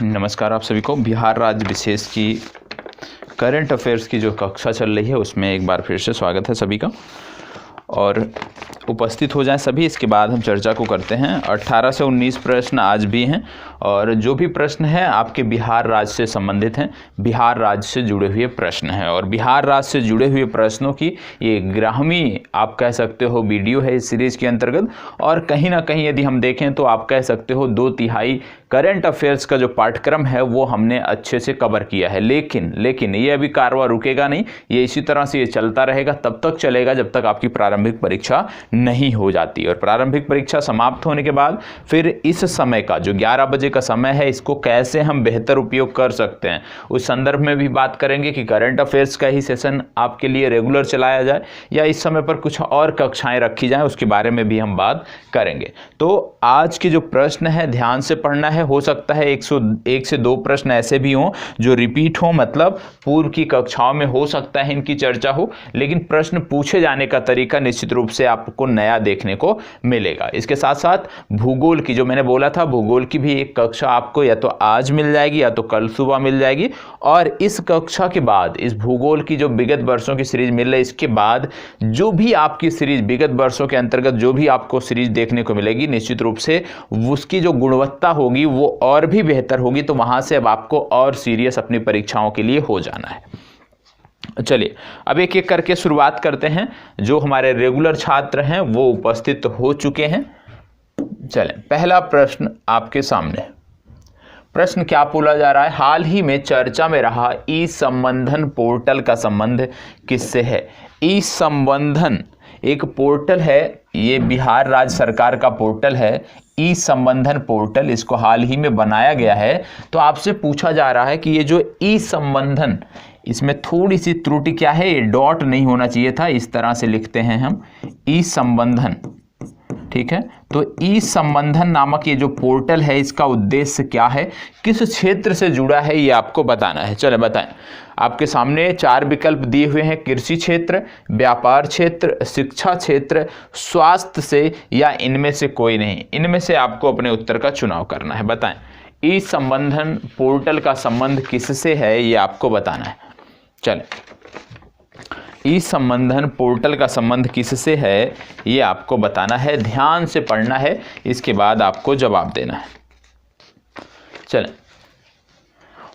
नमस्कार आप सभी को। बिहार राज्य विशेष की करंट अफेयर्स की जो कक्षा चल रही है उसमें एक बार फिर से स्वागत है सभी का, और उपस्थित हो जाएं सभी। इसके बाद हम चर्चा को करते हैं। 18 से 19 प्रश्न आज भी हैं, और जो भी प्रश्न हैं आपके बिहार राज्य से संबंधित हैं, बिहार राज्य से जुड़े हुए प्रश्न हैं। और बिहार राज्य से जुड़े हुए प्रश्नों की ये 11वीं आप कह सकते हो वीडियो है इस सीरीज़ के अंतर्गत। और कहीं ना कहीं यदि हम देखें तो आप कह सकते हो 2/3 करंट अफेयर्स का जो पाठ्यक्रम है वो हमने अच्छे से कवर किया है। लेकिन ये अभी कारवां रुकेगा नहीं, ये इसी तरह से ये चलता रहेगा, तब तक चलेगा जब तक आपकी प्रारंभिक परीक्षा नहीं हो जाती। और प्रारंभिक परीक्षा समाप्त होने के बाद फिर इस समय का जो 11 बजे का समय है, इसको कैसे हम बेहतर उपयोग कर सकते हैं उस संदर्भ में भी बात करेंगे कि करंट अफेयर्स का ही सेशन आपके लिए रेगुलर चलाया जाए या इस समय पर कुछ और कक्षाएं रखी जाएं, उसके बारे में भी हम बात करेंगे। तो आज के जो प्रश्न है ध्यान से पढ़ना है। हो सकता है 101 से 2 प्रश्न ऐसे भी हों जो रिपीट हो, मतलब पूर्व की कक्षाओं में हो सकता है इनकी चर्चा हो, लेकिन प्रश्न पूछे जाने का तरीका निश्चित रूप से आपको नया देखने को मिलेगा। इसके साथ साथ भूगोल की, जो मैंने बोला था, भूगोल की भी एक कक्षा आपको या तो आज मिल जाएगी या तो कल सुबह मिल जाएगी। और इस कक्षा के बाद इस भूगोल की जो विगत वर्षों की सीरीज मिल रही है, इसके बाद जो भी आपकी सीरीज विगत वर्षों के अंतर्गत जो भी आपको सीरीज देखने को मिलेगी, निश्चित रूप से उसकी जो गुणवत्ता होगी वो और भी बेहतर होगी। तो वहां से अब आपको और सीरियस अपनी परीक्षाओं के लिए हो जाना है। चलिए अब एक एक करके शुरुआत करते हैं। जो हमारे रेगुलर छात्र हैं वो उपस्थित हो चुके हैं। चलें, पहला प्रश्न आपके सामने। प्रश्न क्या बोला जा रहा है? हाल ही में चर्चा में रहा ई संबंधन पोर्टल का संबंध किससे है? ई संबंधन एक पोर्टल है, ये बिहार राज्य सरकार का पोर्टल है, ई संबंधन पोर्टल। इसको हाल ही में बनाया गया है। तो आपसे पूछा जा रहा है कि ये जो ई संबंधन, इसमें थोड़ी सी त्रुटि क्या है, ये डॉट नहीं होना चाहिए था, इस तरह से लिखते हैं हम ई संबंधन, ठीक है। तो ई संबंधन नामक ये जो पोर्टल है, इसका उद्देश्य क्या है, किस क्षेत्र से जुड़ा है, ये आपको बताना है। चले बताएं। आपके सामने 4 विकल्प दिए हुए हैं: कृषि क्षेत्र, व्यापार क्षेत्र, शिक्षा क्षेत्र, स्वास्थ्य से, या इनमें से कोई नहीं। इनमें से आपको अपने उत्तर का चुनाव करना है। बताएं, ई संबंधन पोर्टल का संबंध किससे है, ये आपको बताना है। चलें, ई संबंधन पोर्टल का संबंध किससे है ये आपको बताना है, ध्यान से पढ़ना है, इसके बाद आपको जवाब देना है। चलें,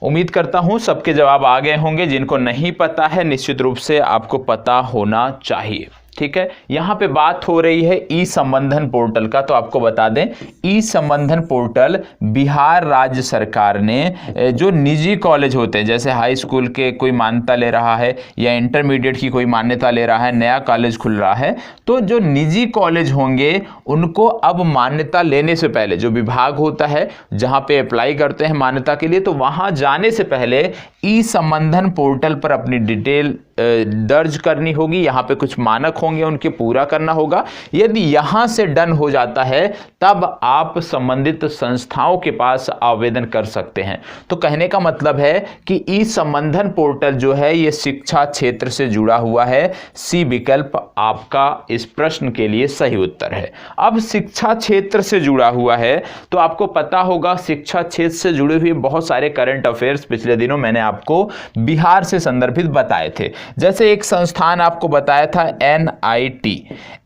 उम्मीद करता हूं सबके जवाब आ गए होंगे। जिनको नहीं पता है निश्चित रूप से आपको पता होना चाहिए, ठीक है। यहां पे बात हो रही है ई संबंधन पोर्टल का। तो आपको बता दें, ई संबंधन पोर्टल बिहार राज्य सरकार ने जो निजी कॉलेज होते हैं, जैसे हाई स्कूल के कोई मान्यता ले रहा है या इंटरमीडिएट की कोई मान्यता ले रहा है, नया कॉलेज खुल रहा है, तो जो निजी कॉलेज होंगे उनको अब मान्यता लेने से पहले जो विभाग होता है जहां पे अप्लाई करते हैं मान्यता के लिए, तो वहां जाने से पहले ई संबंधन पोर्टल पर अपनी डिटेल दर्ज करनी होगी। यहाँ पे कुछ मानक होंगे, उनके पूरा करना होगा। यदि यहाँ से डन हो जाता है तब आप संबंधित संस्थाओं के पास आवेदन कर सकते हैं। तो कहने का मतलब है कि ई संबंधन पोर्टल जो है ये शिक्षा क्षेत्र से जुड़ा हुआ है। सी विकल्प आपका इस प्रश्न के लिए सही उत्तर है। अब शिक्षा क्षेत्र से जुड़ा हुआ है तो आपको पता होगा शिक्षा क्षेत्र से जुड़े हुए बहुत सारे करंट अफेयर्स पिछले दिनों मैंने आपको बिहार से संदर्भित बताए थे। जैसे एक संस्थान आपको बताया था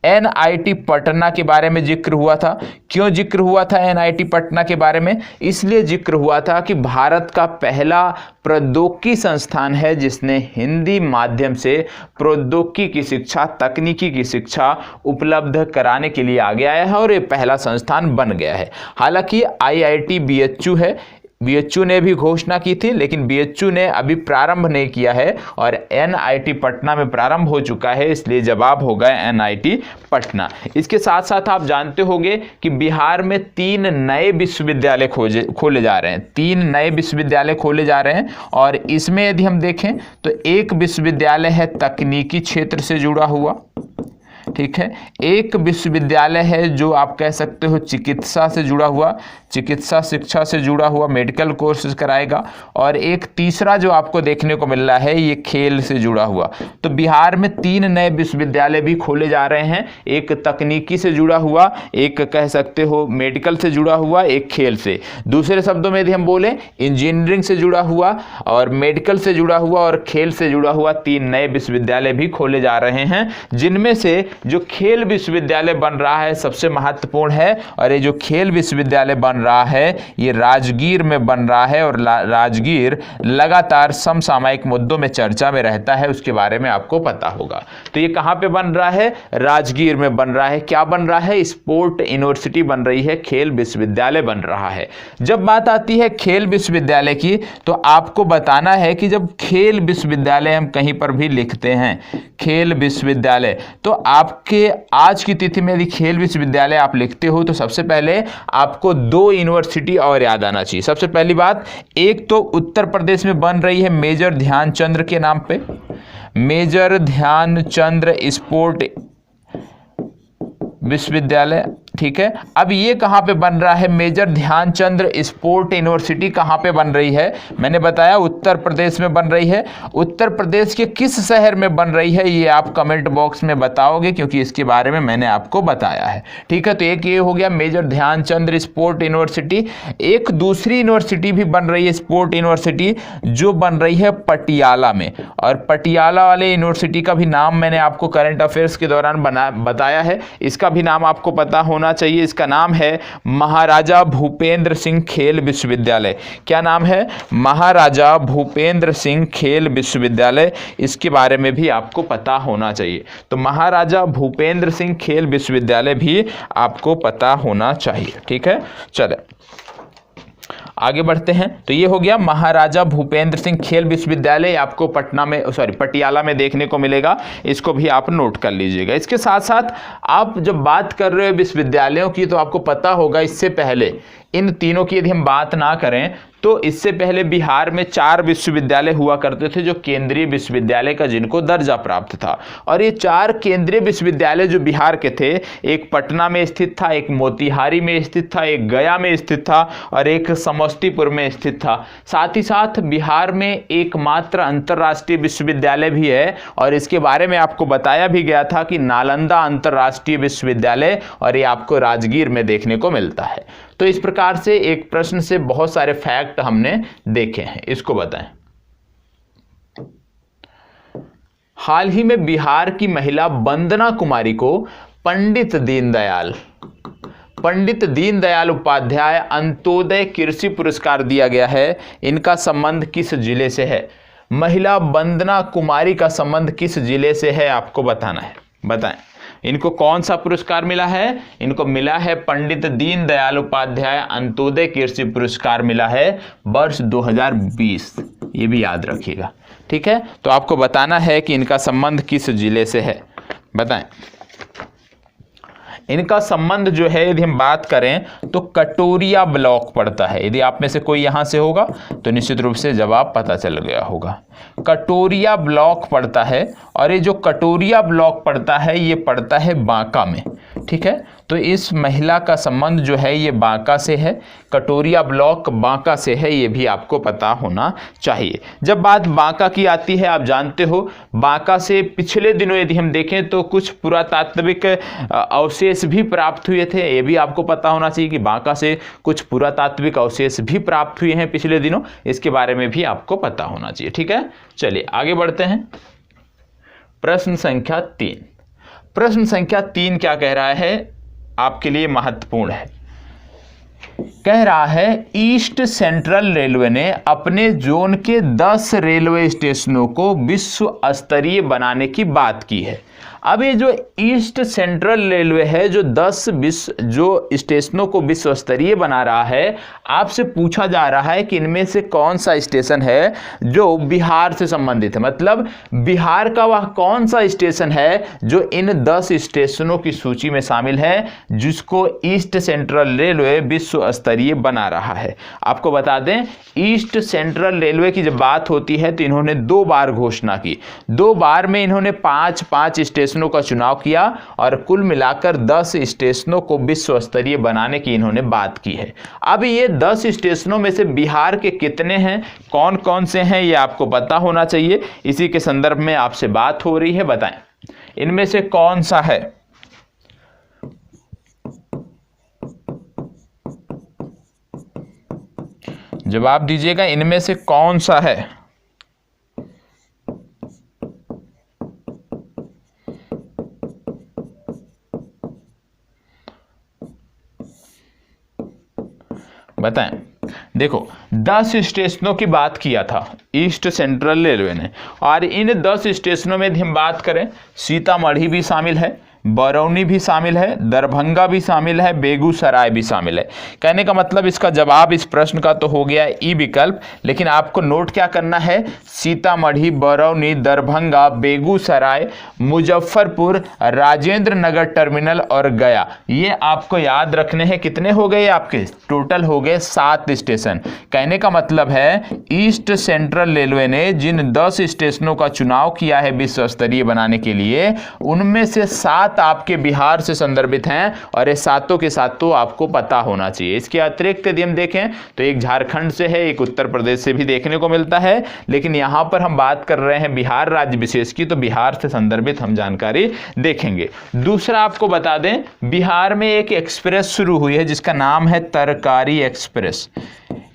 एनआईटी पटना के बारे में जिक्र हुआ था। क्यों जिक्र हुआ था एनआईटी पटना के बारे में? इसलिए जिक्र हुआ था कि भारत का पहला प्रौद्योगिकी संस्थान है जिसने हिंदी माध्यम से प्रौद्योगिकी की शिक्षा, तकनीकी की शिक्षा उपलब्ध कराने के लिए आगे आया है, और ये पहला संस्थान बन गया है। हालांकि आईआईटी बीएचयू है, बीएचयू ने भी घोषणा की थी, लेकिन बीएचयू ने अभी प्रारंभ नहीं किया है, और एनआईटी पटना में प्रारंभ हो चुका है, इसलिए जवाब होगा एनआईटी पटना। इसके साथ साथ आप जानते होंगे कि बिहार में 3 नए विश्वविद्यालय खोले जा रहे हैं। 3 नए विश्वविद्यालय खोले जा रहे हैं, और इसमें यदि हम देखें तो एक विश्वविद्यालय है तकनीकी क्षेत्र से जुड़ा हुआ, ठीक है। एक विश्वविद्यालय है जो आप कह सकते हो चिकित्सा से जुड़ा हुआ, चिकित्सा शिक्षा से जुड़ा हुआ मेडिकल कोर्सेज कराएगा, और एक तीसरा जो आपको देखने को मिल रहा है ये खेल से जुड़ा हुआ। तो बिहार में 3 नए विश्वविद्यालय भी खोले जा रहे हैं, एक तकनीकी से जुड़ा हुआ, एक कह सकते हो मेडिकल से जुड़ा हुआ, एक खेल से। दूसरे शब्दों में यदि हम बोलें इंजीनियरिंग से जुड़ा हुआ और मेडिकल से जुड़ा हुआ और खेल से जुड़ा हुआ 3 नए विश्वविद्यालय भी खोले जा रहे हैं, जिनमें से जो खेल विश्वविद्यालय बन रहा है सबसे महत्वपूर्ण है। और ये जो खेल विश्वविद्यालय बन रहा है ये राजगीर में बन रहा है, और राजगीर लगातार समसामयिक मुद्दों में चर्चा में रहता है, उसके बारे में आपको पता होगा। तो ये कहां पे बन रहा है? राजगीर में बन रहा है। क्या बन रहा है? स्पोर्ट यूनिवर्सिटी बन रही है, खेल विश्वविद्यालय बन रहा है। जब बात आती है खेल विश्वविद्यालय की तो आपको बताना है कि जब खेल विश्वविद्यालय हम कहीं पर भी लिखते हैं खेल विश्वविद्यालय, तो आपके आज की तिथि में यदि खेल विश्वविद्यालय आप लिखते हो तो सबसे पहले आपको 2 यूनिवर्सिटी और याद आना चाहिए। सबसे पहली बात, एक तो उत्तर प्रदेश में बन रही है मेजर ध्यानचंद्र के नाम पे, मेजर ध्यानचंद्र स्पोर्ट विश्वविद्यालय, ठीक है। अब ये कहाँ पे बन रहा है? मेजर ध्यानचंद्र स्पोर्ट यूनिवर्सिटी कहाँ पे बन रही है? मैंने बताया उत्तर प्रदेश में बन रही है। उत्तर प्रदेश के किस शहर में बन रही है ये आप कमेंट बॉक्स में बताओगे, क्योंकि इसके बारे में मैंने आपको बताया है, ठीक है। तो एक ये हो गया मेजर ध्यानचंद्र स्पोर्ट यूनिवर्सिटी। एक दूसरी यूनिवर्सिटी भी बन रही है स्पोर्ट यूनिवर्सिटी, जो बन रही है पटियाला में, और पटियाला वाले यूनिवर्सिटी का भी नाम मैंने आपको करंट अफेयर्स के दौरान बताया है, इसका भी नाम आपको पता होना चाहिए। इसका नाम है महाराजा भूपेंद्र सिंह खेल विश्वविद्यालय। क्या नाम है? महाराजा भूपेंद्र सिंह खेल विश्वविद्यालय। इसके बारे में भी आपको पता होना चाहिए। तो महाराजा भूपेंद्र सिंह खेल विश्वविद्यालय भी आपको पता होना चाहिए, ठीक है। चले आगे बढ़ते हैं। तो ये हो गया महाराजा भूपेंद्र सिंह खेल विश्वविद्यालय, आपको पटियाला में देखने को मिलेगा, इसको भी आप नोट कर लीजिएगा। इसके साथ साथ आप जब बात कर रहे हो विश्वविद्यालयों की तो आपको पता होगा इससे पहले इन तीनों की यदि हम बात ना करें तो इससे पहले बिहार में 4 विश्वविद्यालय हुआ करते थे जो केंद्रीय विश्वविद्यालय का जिनको दर्जा प्राप्त था। और ये 4 केंद्रीय विश्वविद्यालय जो बिहार के थे, एक पटना में स्थित था, एक मोतिहारी में स्थित था, एक गया में स्थित था और एक समस्तीपुर में स्थित था। साथ ही साथ बिहार में एकमात्र अंतर्राष्ट्रीय विश्वविद्यालय भी है, और इसके बारे में आपको बताया भी गया था कि नालंदा अंतर्राष्ट्रीय विश्वविद्यालय, और ये आपको राजगीर में देखने को मिलता है। तो इस प्रकार से एक प्रश्न से बहुत सारे फैक्ट हमने देखे हैं, इसको बताएं। हाल ही में बिहार की महिला वंदना कुमारी को पंडित दीनदयाल उपाध्याय अंत्योदय कृषि पुरस्कार दिया गया है। इनका संबंध किस जिले से है? महिला वंदना कुमारी का संबंध किस जिले से है आपको बताना है, बताएं। इनको कौन सा पुरस्कार मिला है? इनको मिला है पंडित दीनदयाल उपाध्याय अंत्योदय कृषि पुरस्कार मिला है वर्ष 2020, ये भी याद रखिएगा, ठीक है। तो आपको बताना है कि इनका संबंध किस जिले से है, बताएं। इनका संबंध जो है यदि हम बात करें तो कटोरिया ब्लॉक पड़ता है। यदि आप में से कोई यहां से होगा तो निश्चित रूप से जवाब पता चल गया होगा। कटोरिया ब्लॉक पड़ता है, और ये जो कटोरिया ब्लॉक पड़ता है ये पड़ता है बांका में, ठीक है। तो इस महिला का संबंध जो है ये बांका से है, कटोरिया ब्लॉक बांका से है, ये भी आपको पता होना चाहिए। जब बात बांका की आती है, आप जानते हो बांका से पिछले दिनों यदि हम देखें तो कुछ पुरातात्विक अवशेष भी प्राप्त हुए थे, ये भी आपको पता होना चाहिए कि बांका से कुछ पुरातात्विक अवशेष भी प्राप्त हुए हैं पिछले दिनों, इसके बारे में भी आपको पता होना चाहिए, ठीक है। चलिए आगे बढ़ते हैं। प्रश्न संख्या 3। प्रश्न संख्या 3 क्या कह रहा है, आपके लिए महत्वपूर्ण है। कह रहा है ईस्ट सेंट्रल रेलवे ने अपने जोन के 10 रेलवे स्टेशनों को विश्व स्तरीय बनाने की बात की है। अब ये जो ईस्ट सेंट्रल रेलवे है जो 10 जो स्टेशनों को विश्व स्तरीय बना रहा है, आपसे पूछा जा रहा है कि इनमें से कौन सा स्टेशन है जो बिहार से संबंधित है। मतलब बिहार का वह कौन सा स्टेशन है जो इन 10 स्टेशनों की सूची में शामिल है जिसको ईस्ट सेंट्रल रेलवे विश्व स्तरीय बना रहा है। आपको बता दें ईस्ट सेंट्रल रेलवे की जब बात होती है तो इन्होंने 2 बार घोषणा की, 2 बार में इन्होंने 5-5 स्टेशन स्टेशनों का चुनाव किया और कुल मिलाकर 10 स्टेशनों को विश्व स्तरीय बनाने की इन्होंने बात की है। अब ये 10 स्टेशनों में से बिहार के कितने हैं, कौन कौन से हैं, ये आपको पता होना चाहिए। इसी के संदर्भ में आपसे बात हो रही है, बताएं इनमें से कौन सा है। जवाब दीजिएगा, इनमें से कौन सा है। बताएं। देखो 10 स्टेशनों की बात किया था ईस्ट सेंट्रल रेलवे ने, और इन 10 स्टेशनों में यदि हम बात करें, सीतामढ़ी भी शामिल है, बरौनी भी शामिल है, दरभंगा भी शामिल है, बेगूसराय भी शामिल है। कहने का मतलब इसका जवाब इस प्रश्न का तो हो गया ई विकल्प, लेकिन आपको नोट क्या करना है, सीतामढ़ी, बरौनी, दरभंगा, बेगूसराय, मुजफ्फरपुर, राजेंद्र नगर टर्मिनल और गया, ये आपको याद रखने हैं। कितने हो गए आपके, टोटल हो गए 7 स्टेशन। कहने का मतलब है ईस्ट सेंट्रल रेलवे ने जिन 10 स्टेशनों का चुनाव किया है विश्व स्तरीय बनाने के लिए, उनमें से 7 आपके बिहार से संदर्भित हैं, और ये सातों के सातों आपको पता होना चाहिए। इसके अतिरिक्त यदि हम देखें तो एक झारखंड से है, एक उत्तर प्रदेश से भी देखने को मिलता है, लेकिन यहां पर हम बात कर रहे हैं बिहार राज्य विशेष की, तो बिहार से संदर्भित हम जानकारी देखेंगे। दूसरा आपको बता दें, बिहार में एक एक्सप्रेस शुरू हुई है जिसका नाम है तरकारी एक्सप्रेस।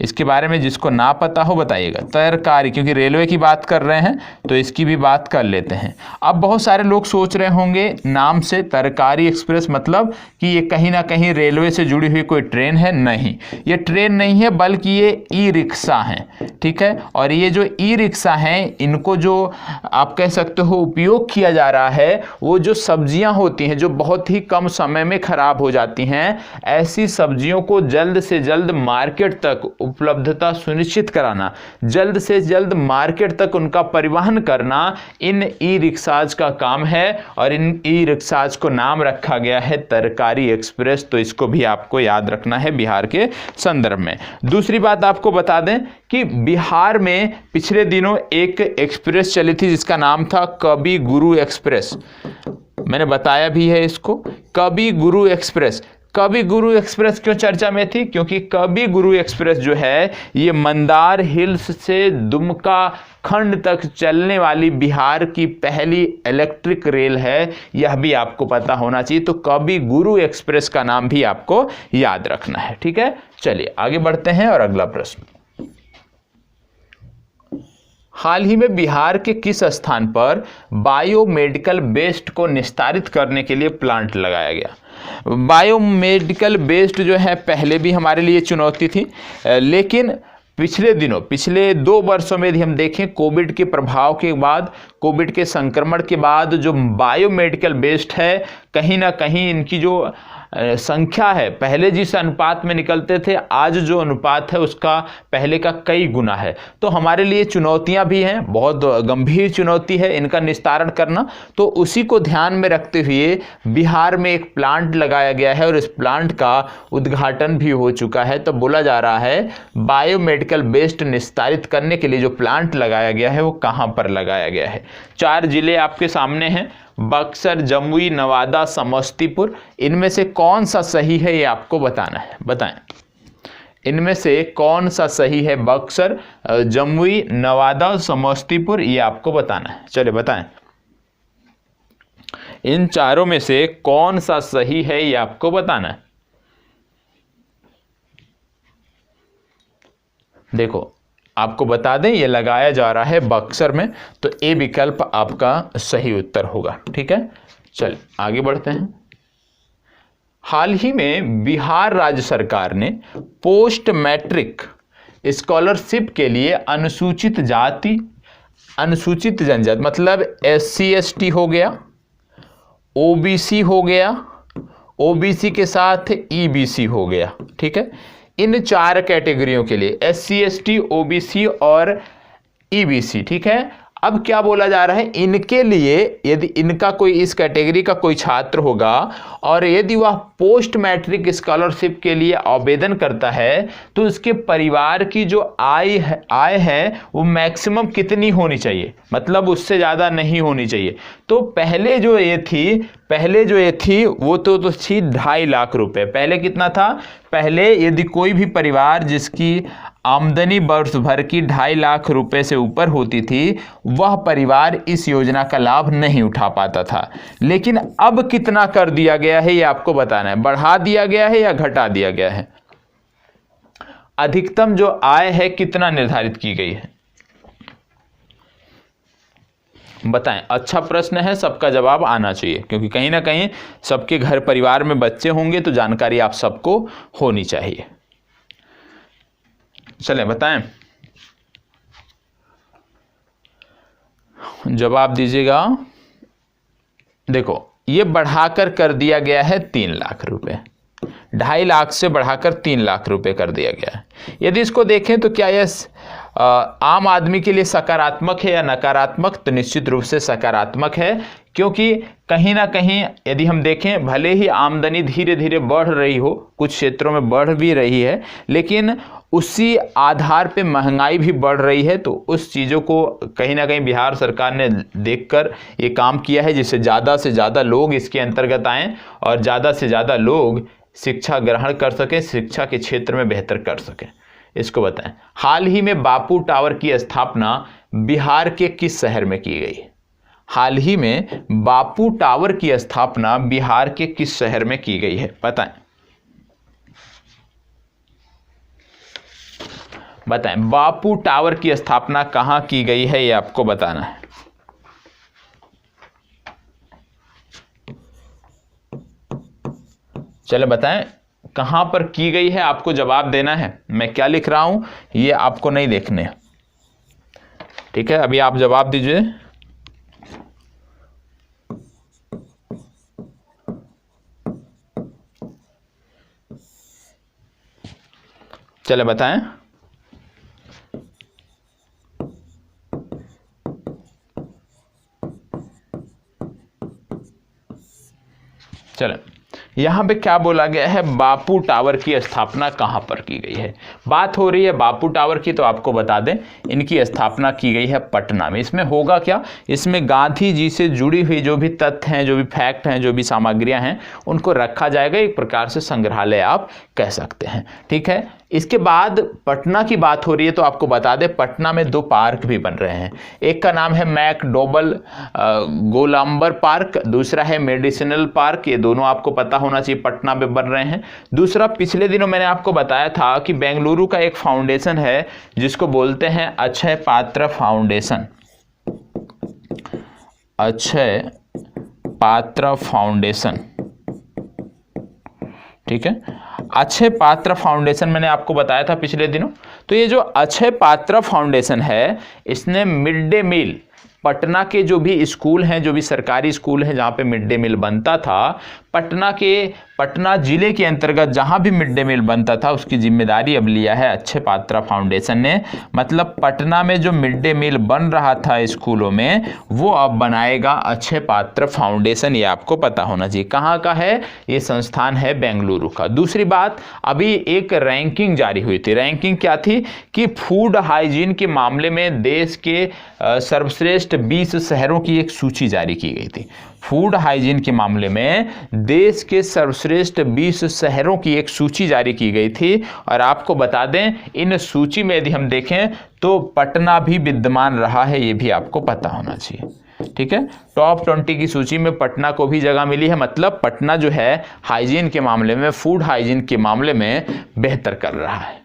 इसके बारे में जिसको ना पता हो बताइएगा। तरकारी, क्योंकि रेलवे की बात कर रहे हैं तो इसकी भी बात कर लेते हैं। अब बहुत सारे लोग सोच रहे होंगे नाम से तरकारी एक्सप्रेस मतलब कि ये कहीं ना कहीं रेलवे से जुड़ी हुई कोई ट्रेन है। नहीं, ये ट्रेन नहीं है, बल्कि ये ई रिक्शा हैं, ठीक है। और ये जो ई रिक्शा हैं, इनको जो आप कह सकते हो उपयोग किया जा रहा है, वो जो सब्जियां होती हैं जो बहुत ही कम समय में खराब हो जाती हैं, ऐसी सब्जियों को जल्द से जल्द मार्केट तक उपलब्धता सुनिश्चित कराना, जल्द से जल्द मार्केट तक उनका परिवहन करना इन ई रिक्शाज का काम है, और इन ई रिक्शाज को नाम रखा गया है तरकारी एक्सप्रेस। तो इसको भी आपको याद रखना है बिहार के संदर्भ में। दूसरी बात आपको बता दें कि बिहार में पिछले दिनों एक एक्सप्रेस चली थी जिसका नाम था कवि गुरु एक्सप्रेस। मैंने बताया भी है इसको, कवि गुरु एक्सप्रेस। कवि गुरु एक्सप्रेस क्यों चर्चा में थी, क्योंकि कवि गुरु एक्सप्रेस जो है ये मंदार हिल्स से दुमका खंड तक चलने वाली बिहार की पहली इलेक्ट्रिक रेल है, यह भी आपको पता होना चाहिए। तो कवि गुरु एक्सप्रेस का नाम भी आपको याद रखना है, ठीक है। चलिए आगे बढ़ते हैं और अगला प्रश्न, हाल ही में बिहार के किस स्थान पर बायोमेडिकल वेस्ट को निस्तारित करने के लिए प्लांट लगाया गया। बायोमेडिकल वेस्ट जो है पहले भी हमारे लिए चुनौती थी, लेकिन पिछले 2 वर्षों में यदि हम देखें, कोविड के प्रभाव के बाद, कोविड के संक्रमण के बाद जो बायोमेडिकल वेस्ट है, कहीं ना कहीं इनकी जो संख्या है, पहले जिस अनुपात में निकलते थे, आज जो अनुपात है उसका पहले का कई गुना है। तो हमारे लिए चुनौतियां भी हैं, बहुत गंभीर चुनौती है इनका निस्तारण करना। तो उसी को ध्यान में रखते हुए बिहार में एक प्लांट लगाया गया है, और इस प्लांट का उद्घाटन भी हो चुका है। तो बोला जा रहा है बायोमेडिकल वेस्ट निस्तारित करने के लिए जो प्लांट लगाया गया है वो कहाँ पर लगाया गया है। 4 जिले आपके सामने हैं, बक्सर, जमुई, नवादा, समस्तीपुर। इनमें से कौन सा सही है ये आपको बताना है, बताएं इनमें से कौन सा सही है। बक्सर, जमुई, नवादा, समस्तीपुर, ये आपको बताना है। चलिए बताएं इन चारों में से कौन सा सही है ये आपको बताना है। देखो आपको बता दें ये लगाया जा रहा है बक्सर में, तो ए विकल्प आपका सही उत्तर होगा, ठीक है। चल आगे बढ़ते हैं। हाल ही में बिहार राज्य सरकार ने पोस्ट मैट्रिक स्कॉलरशिप के लिए अनुसूचित जाति, अनुसूचित जनजाति मतलब SC ST हो गया, OBC हो गया, OBC के साथ EBC हो गया, ठीक है। इन 4 कैटेगरियों के लिए SC ST, OBC और EBC, ठीक है, अब क्या बोला जा रहा है, इनके लिए यदि इनका कोई इस कैटेगरी का कोई छात्र होगा और यदि वह पोस्ट मैट्रिक स्कॉलरशिप के लिए आवेदन करता है तो उसके परिवार की जो आय है वो मैक्सिमम कितनी होनी चाहिए, मतलब उससे ज़्यादा नहीं होनी चाहिए। तो पहले जो ये थी वो तो थी 2.5 लाख रुपए। पहले कितना था, पहले यदि कोई भी परिवार जिसकी आमदनी वर्ष भर की 2.5 लाख रुपए से ऊपर होती थी वह परिवार इस योजना का लाभ नहीं उठा पाता था। लेकिन अब कितना कर दिया गया है ये आपको बताना है, बढ़ा दिया गया है या घटा दिया गया है। अधिकतम जो आय है कितना निर्धारित की गई है, बताएं। अच्छा प्रश्न है, सबका जवाब आना चाहिए क्योंकि कहीं ना कहीं सबके घर परिवार में बच्चे होंगे तो जानकारी आप सबको होनी चाहिए। चलें बताएं, जवाब दीजिएगा। देखो ये बढ़ाकर कर दिया गया है 3 लाख रुपए, 2.5 लाख से बढ़ाकर 3 लाख रुपए कर दिया गया है। यदि इसको देखें तो क्या यह आम आदमी के लिए सकारात्मक है या नकारात्मक, तो निश्चित रूप से सकारात्मक है, क्योंकि कहीं ना कहीं यदि हम देखें भले ही आमदनी धीरे धीरे बढ़ रही हो, कुछ क्षेत्रों में बढ़ भी रही है, लेकिन उसी आधार पे महंगाई भी बढ़ रही है। तो उस चीज़ों को कहीं ना कहीं बिहार सरकार ने देखकर ये काम किया है जिससे ज़्यादा से ज़्यादा लोग इसके अंतर्गत आएँ और ज़्यादा से ज़्यादा लोग शिक्षा ग्रहण कर सकें, शिक्षा के क्षेत्र में बेहतर कर सकें। इसको बताएं, हाल ही में बापू टावर की स्थापना बिहार के किस शहर में की गई? हाल ही में बापू टावर की स्थापना बिहार के किस शहर में की गई है, बताएं। बताएं बापू टावर की स्थापना कहां की गई है, ये आपको बताना है। चलो बताएं कहां पर की गई है, आपको जवाब देना है। मैं क्या लिख रहा हूं ये आपको नहीं देखने, ठीक है। अभी आप जवाब दीजिए। चले बताएं। चलें, यहां पे क्या बोला गया है, बापू टावर की स्थापना कहां पर की गई है। बात हो रही है बापू टावर की, तो आपको बता दें इनकी स्थापना की गई है पटना में। इसमें होगा क्या, इसमें गांधी जी से जुड़ी हुई जो भी तथ्य हैं, जो भी फैक्ट हैं, जो भी सामग्रियां हैं, उनको रखा जाएगा। एक प्रकार से संग्रहालय आप कह सकते हैं, ठीक है। इसके बाद पटना की बात हो रही है तो आपको बता दें पटना में 2 पार्क भी बन रहे हैं। एक का नाम है मैकडॉवेल गोलंबर पार्क, दूसरा है मेडिसिनल पार्क। ये दोनों आपको पता होना चाहिए पटना में बन रहे हैं। दूसरा, पिछले दिनों मैंने आपको बताया था कि बेंगलुरु का एक फाउंडेशन है जिसको बोलते हैं अक्षय पात्र फाउंडेशन। अक्षय पात्र फाउंडेशन, ठीक है। अक्षय पात्र फाउंडेशन मैंने आपको बताया था पिछले दिनों। तो ये जो अक्षय पात्र फाउंडेशन है, इसने मिड डे मील, पटना के जो भी स्कूल हैं, जो भी सरकारी स्कूल हैं जहाँ पे मिड डे मील बनता था, पटना जिले के अंतर्गत जहाँ भी मिड डे मील बनता था उसकी जिम्मेदारी अब लिया है अक्षय पात्र फाउंडेशन ने। मतलब पटना में जो मिड डे मील बन रहा था स्कूलों में, वो अब बनाएगा अक्षय पात्र फाउंडेशन। ये आपको पता होना चाहिए। कहाँ का है ये संस्थान, है बेंगलुरु का। दूसरी बात, अभी एक रैंकिंग जारी हुई थी। रैंकिंग क्या थी कि फूड हाइजीन के मामले में देश के सर्वश्रेष्ठ 20 शहरों की एक सूची जारी की गई थी। फूड हाइजीन के मामले में देश के सर्वश्रेष्ठ 20 शहरों की एक सूची जारी की गई थी। और आपको बता दें इन सूची में यदि हम देखें तो पटना भी विद्यमान रहा है, ये भी आपको पता होना चाहिए, ठीक है। टॉप 20 की सूची में पटना को भी जगह मिली है। मतलब पटना जो है हाइजीन के मामले में, फूड हाइजीन के मामले में बेहतर कर रहा है।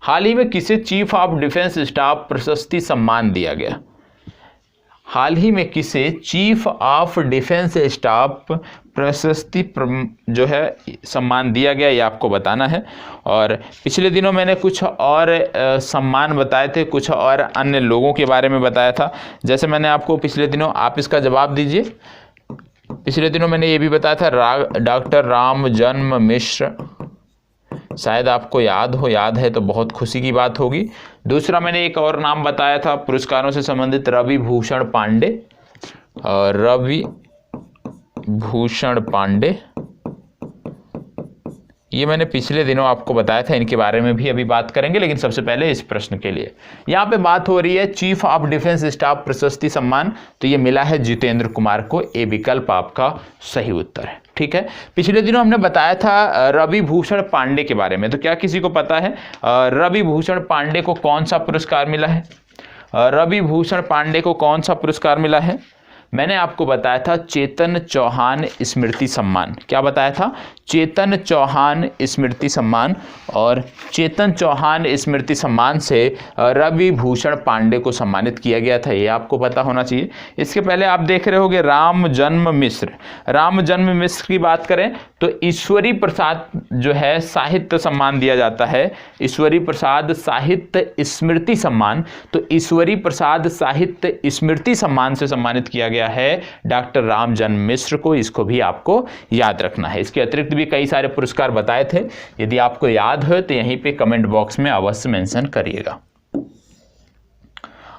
हाल ही में किसे चीफ ऑफ डिफेंस स्टाफ प्रशस्ति सम्मान दिया गया? हाल ही में किसे चीफ ऑफ डिफेंस स्टाफ प्रशस्ति जो है सम्मान दिया गया, ये आपको बताना है। और पिछले दिनों मैंने कुछ और सम्मान बताए थे, कुछ और अन्य लोगों के बारे में बताया था। जैसे मैंने आपको पिछले दिनों, आप इसका जवाब दीजिए। पिछले दिनों मैंने ये भी बताया था डॉक्टर राम जन्म मिश्र शायद आपको याद हो, याद है तो बहुत खुशी की बात होगी। दूसरा मैंने एक और नाम बताया था पुरस्कारों से संबंधित, रवि भूषण पांडे। रवि भूषण पांडे, ये मैंने पिछले दिनों आपको बताया था, इनके बारे में भी अभी बात करेंगे, लेकिन सबसे पहले इस प्रश्न के लिए यहाँ पे बात हो रही है चीफ ऑफ डिफेंस स्टाफ प्रशस्ति सम्मान, तो ये मिला है जितेंद्र कुमार को। ए विकल्प आपका सही उत्तर है। ठीक है, पिछले दिनों हमने बताया था रवि भूषण पांडे के बारे में, तो क्या किसी को पता है रवि भूषण पांडे को कौन सा पुरस्कार मिला है? रवि भूषण पांडे को कौन सा पुरस्कार मिला है? मैंने आपको बताया था चेतन चौहान स्मृति सम्मान। क्या बताया था? चेतन चौहान स्मृति सम्मान, और चेतन चौहान स्मृति सम्मान से रवि भूषण पांडे को सम्मानित किया गया था, ये आपको पता होना चाहिए। इसके पहले आप देख रहे होंगे राम जन्म मिश्र। राम जन्म मिश्र की बात करें तो ईश्वरी प्रसाद जो है साहित्य सम्मान दिया जाता है, ईश्वरी प्रसाद साहित्य स्मृति सम्मान। तो ईश्वरी प्रसाद साहित्य स्मृति सम्मान से सम्मानित किया गया है डॉक्टर राम जन्म मिश्र को, इसको भी आपको याद रखना है। इसके अतिरिक्त भी कई सारे पुरस्कार बताए थे, यदि आपको याद हो तो यहीं पे कमेंट बॉक्स में अवश्य मेंशन करिएगा।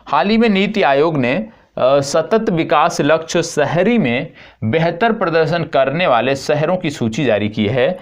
हाल ही में नीति आयोग ने सतत विकास लक्ष्य शहरी में बेहतर प्रदर्शन करने वाले शहरों की सूची जारी की है।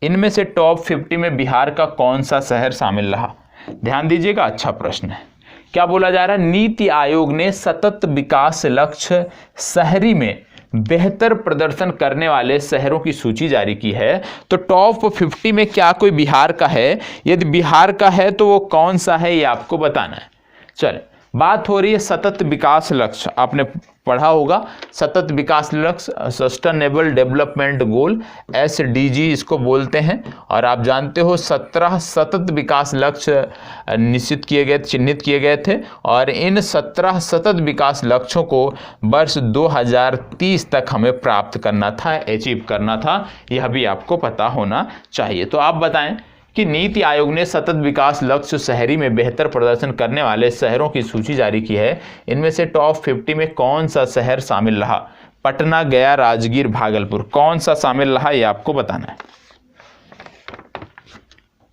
इनमें से टॉप 50 में बिहार का कौन सा शहर शामिल रहा? ध्यान दीजिएगा, अच्छा प्रश्न है। क्या बोला जा रहा है? नीति आयोग ने सतत विकास लक्ष्य शहरी में बेहतर प्रदर्शन करने वाले शहरों की सूची जारी की है, तो टॉप 50 में क्या कोई बिहार का है? यदि बिहार का है तो वो कौन सा है, ये आपको बताना है। चले, बात हो रही है सतत विकास लक्ष्य, आपने पढ़ा होगा सतत विकास लक्ष्य, सस्टेनेबल डेवलपमेंट गोल, SDG इसको बोलते हैं। और आप जानते हो 17 सतत विकास लक्ष्य निश्चित किए गए, चिन्हित किए गए थे, और इन 17 सतत विकास लक्ष्यों को वर्ष 2030 तक हमें प्राप्त करना था, अचीव करना था, यह भी आपको पता होना चाहिए। तो आप बताएं कि नीति आयोग ने सतत विकास लक्ष्य शहरी में बेहतर प्रदर्शन करने वाले शहरों की सूची जारी की है, इनमें से टॉप 50 में कौन सा शहर शामिल रहा? पटना, गया, राजगीर, भागलपुर, कौन सा शामिल रहा, ये आपको बताना है।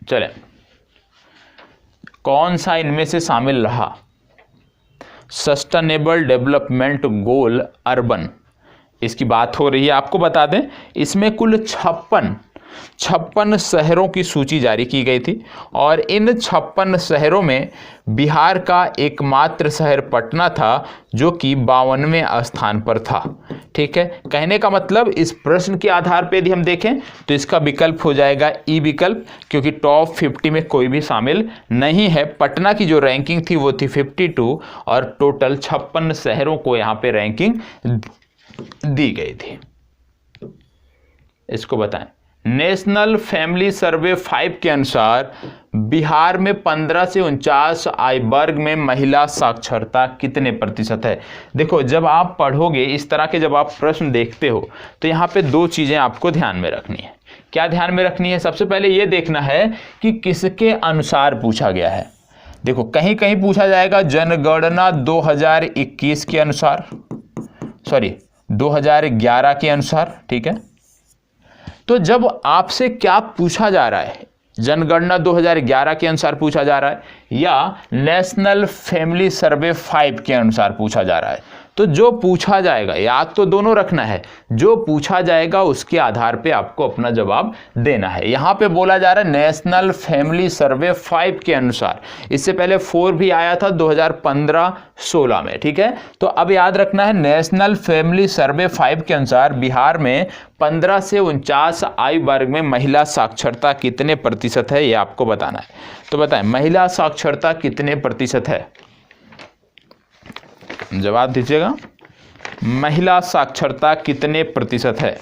चले, कौन सा इनमें से शामिल रहा? सस्टेनेबल डेवलपमेंट गोल अर्बन, इसकी बात हो रही है। आपको बता दें इसमें कुल 56 शहरों की सूची जारी की गई थी, और इन 56 शहरों में बिहार का एकमात्र शहर पटना था जो कि 52वें स्थान पर था। ठीक है, कहने का मतलब इस प्रश्न के आधार पर यदि हम देखें तो इसका विकल्प हो जाएगा ई विकल्प, क्योंकि टॉप 50 में कोई भी शामिल नहीं है। पटना की जो रैंकिंग थी वो थी 52, और टोटल 56 शहरों को यहाँ पे रैंकिंग दी गई थी। इसको बताएं। नेशनल फैमिली सर्वे 5 के अनुसार बिहार में 15 से 49 आयु वर्ग में महिला साक्षरता कितने प्रतिशत है? देखो, जब आप पढ़ोगे इस तरह के, जब आप प्रश्न देखते हो तो यहाँ पे 2 चीज़ें आपको ध्यान में रखनी है। क्या ध्यान में रखनी है? सबसे पहले ये देखना है कि किसके अनुसार पूछा गया है। देखो, कहीं कहीं पूछा जाएगा जनगणना 2021 के अनुसार, 2011 के अनुसार। ठीक है, तो जब आपसे क्या पूछा जा रहा है, जनगणना 2011 के अनुसार पूछा जा रहा है या नेशनल फैमिली सर्वे 5 के अनुसार पूछा जा रहा है, तो जो पूछा जाएगा, याद तो दोनों रखना है, जो पूछा जाएगा उसके आधार पे आपको अपना जवाब देना है। यहाँ पे बोला जा रहा है नेशनल फैमिली सर्वे 5 के अनुसार, इससे पहले 4 भी आया था 2015-16 में। ठीक है, तो अब याद रखना है नेशनल फैमिली सर्वे 5 के अनुसार बिहार में 15 से 49 आयु वर्ग में महिला साक्षरता कितने प्रतिशत है, ये आपको बताना है। तो बताएं, महिला साक्षरता कितने प्रतिशत है? जवाब दीजिएगा, महिला साक्षरता कितने प्रतिशत है?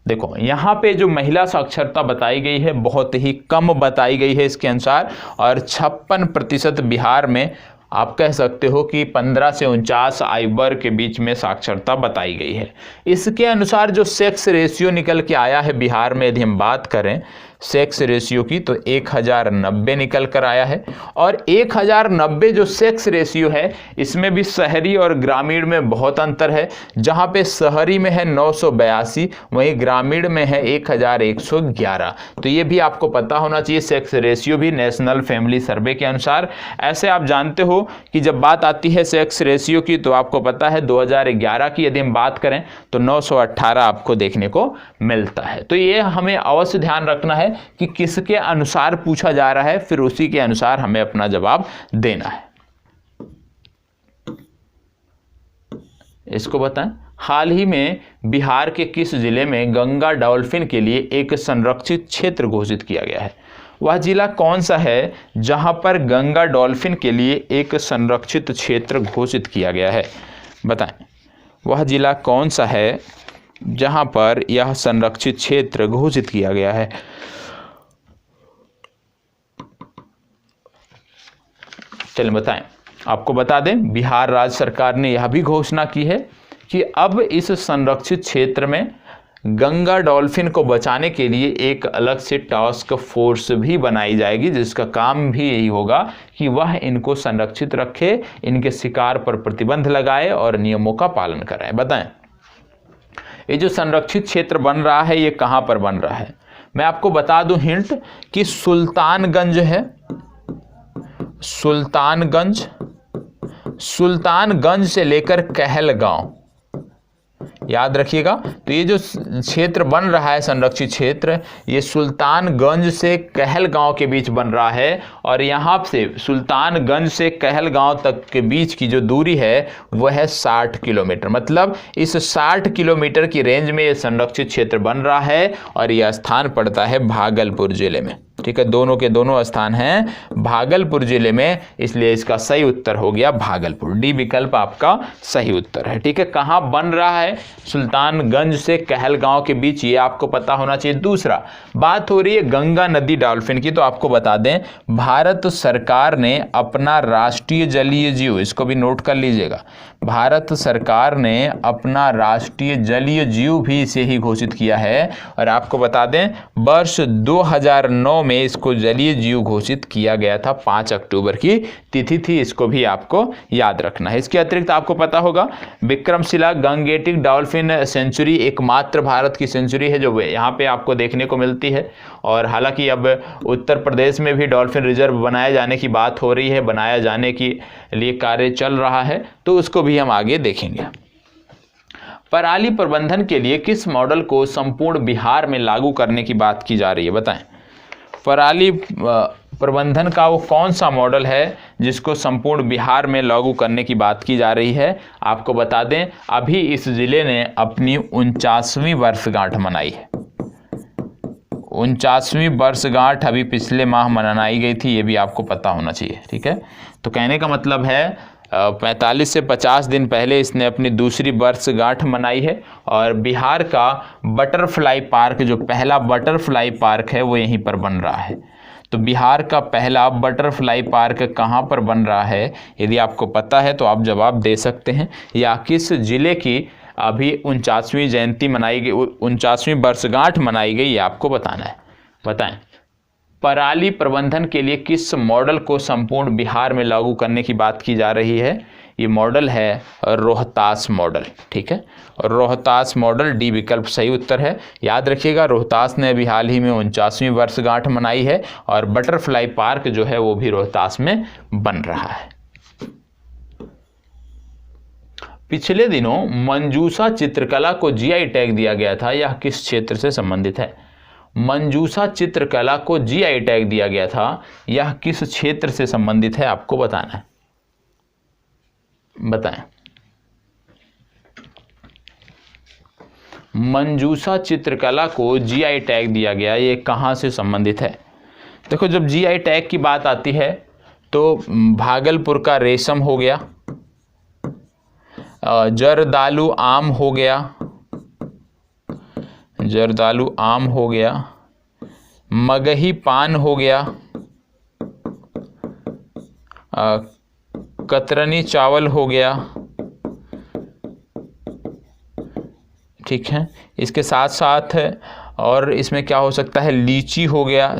देखो, यहां पे जो महिला साक्षरता बताई गई है बहुत ही कम बताई गई है इसके अनुसार, और 56% बिहार में आप कह सकते हो कि 15 से 49 आयु वर्ग के बीच में साक्षरता बताई गई है। इसके अनुसार जो सेक्स रेशियो निकल के आया है बिहार में, यदि हम बात करें सेक्स रेशियो की, तो 1090 निकल कर आया है। और 1090 जो सेक्स रेशियो है इसमें भी शहरी और ग्रामीण में बहुत अंतर है। जहां पे शहरी में है 982, वहीं ग्रामीण में है 1111। तो ये भी आपको पता होना चाहिए, सेक्स रेशियो भी नेशनल फैमिली सर्वे के अनुसार। ऐसे आप जानते हो कि जब बात आती है सेक्स रेशियो की तो आपको पता है 2011 की यदि हम बात करें तो 918 आपको देखने को मिलता है। तो ये हमें अवश्य ध्यान रखना है कि किसके अनुसार पूछा जा रहा है, फिर उसी के अनुसार हमें अपना जवाब देना है। इसको बताएं, हाल ही में बिहार के किस जिले में गंगा डॉल्फिन के लिए एक संरक्षित क्षेत्र घोषित किया गया है? वह जिला कौन सा है जहां पर गंगा डॉल्फिन के लिए एक संरक्षित क्षेत्र घोषित किया गया है? बताएं, वह जिला कौन सा है जहां पर यह संरक्षित क्षेत्र घोषित किया गया है? चलिए बताएं। आपको बता दें, बिहार राज्य सरकार ने यह भी घोषणा की है कि अब इस संरक्षित क्षेत्र में गंगा डॉल्फिन को बचाने के लिए एक अलग से टास्क फोर्स भी बनाई जाएगी, जिसका काम भी यही होगा कि वह इनको संरक्षित रखे, इनके शिकार पर प्रतिबंध लगाए और नियमों का पालन कराए। बताएं, ये जो संरक्षित क्षेत्र बन रहा है ये कहां पर बन रहा है? मैं आपको बता दूं हिंट कि सुल्तानगंज है, सुल्तानगंज से लेकर कहलगांव, याद रखिएगा। तो ये जो क्षेत्र बन रहा है संरक्षित क्षेत्र, ये सुल्तानगंज से कहलगांव के बीच बन रहा है। और यहाँ से सुल्तानगंज से कहलगांव तक के बीच की जो दूरी है वह है 60 किलोमीटर। मतलब इस 60 किलोमीटर की रेंज में ये संरक्षित क्षेत्र बन रहा है और यह स्थान पड़ता है भागलपुर जिले में। ठीक है, दोनों के दोनों स्थान हैं भागलपुर जिले में, इसलिए इसका सही उत्तर हो गया भागलपुर। डी विकल्प आपका सही उत्तर है। ठीक है, कहाँ बन रहा है? सुल्तानगंज से कहलगांव के बीच, ये आपको पता होना चाहिए। दूसरा, बात हो रही है गंगा नदी डॉल्फिन की, तो आपको बता दें भारत सरकार ने अपना राष्ट्रीय जलीय जीव, इसको भी नोट कर लीजिएगा, भारत सरकार ने अपना राष्ट्रीय जलीय जीव भी इसे ही घोषित किया है। और आपको बता दें वर्ष 2009 में इसको जलीय जीव घोषित किया गया था, 5 अक्टूबर की तिथि थी, इसको भी आपको याद रखना है। इसके अतिरिक्त आपको पता होगा विक्रमशिला गंगेटिक डॉल्फिन सेंचुरी एकमात्र भारत की सेंचुरी है जो यहाँ पे आपको देखने को मिलती है। और हालांकि अब उत्तर प्रदेश में भी डॉल्फिन रिजर्व बनाए जाने की बात हो रही है, बनाया जाने के लिए कार्य चल रहा है, तो उसको भी हम आगे देखेंगे। पराली प्रबंधन के लिए किस मॉडल को संपूर्ण बिहार में लागू करने की बात की जा रही है? बताएं, पराली प्रबंधन का वो कौन सा मॉडल है जिसको संपूर्ण बिहार में लागू करने की बात की जा रही है? आपको बता दें अभी इस जिले ने अपनी 49वीं वर्षगांठ मनाई है। 49वीं वर्षगांठ अभी पिछले माह मनाई गई थी, ये भी आपको पता होना चाहिए। ठीक है, तो कहने का मतलब है 45 से 50 दिन पहले इसने अपनी दूसरी वर्षगांठ मनाई है। और बिहार का बटरफ्लाई पार्क, जो पहला बटरफ्लाई पार्क है वो यहीं पर बन रहा है। तो बिहार का पहला बटरफ्लाई पार्क कहाँ पर बन रहा है, यदि आपको पता है तो आप जवाब दे सकते हैं। या किस जिले की अभी 49वीं जयंती मनाई गई, 49वीं वर्षगांठ मनाई गई, ये आपको बताना है। बताएं, पराली प्रबंधन के लिए किस मॉडल को संपूर्ण बिहार में लागू करने की बात की जा रही है? ये मॉडल है रोहतास मॉडल। ठीक है, और रोहतास मॉडल डी विकल्प सही उत्तर है। याद रखिएगा रोहतास ने अभी हाल ही में 49वीं वर्षगांठ मनाई है और बटरफ्लाई पार्क जो है वो भी रोहतास में बन रहा है। पिछले दिनों मंजूषा चित्रकला को जीआई टैग दिया गया था, यह किस क्षेत्र से संबंधित है? मंजूषा चित्रकला को जीआई टैग दिया गया था, यह किस क्षेत्र से संबंधित है आपको बताना है। बताएं, मंजूषा चित्रकला को जीआई टैग दिया गया, ये कहां से संबंधित है? देखो, जब जीआई टैग की बात आती है तो भागलपुर का रेशम हो गया, जरदालू आम हो गया, जरदालू आम हो गया, मगही पान हो गया, कतरनी चावल हो गया। ठीक है, इसके साथ साथ और इसमें क्या हो सकता है, लीची हो गया,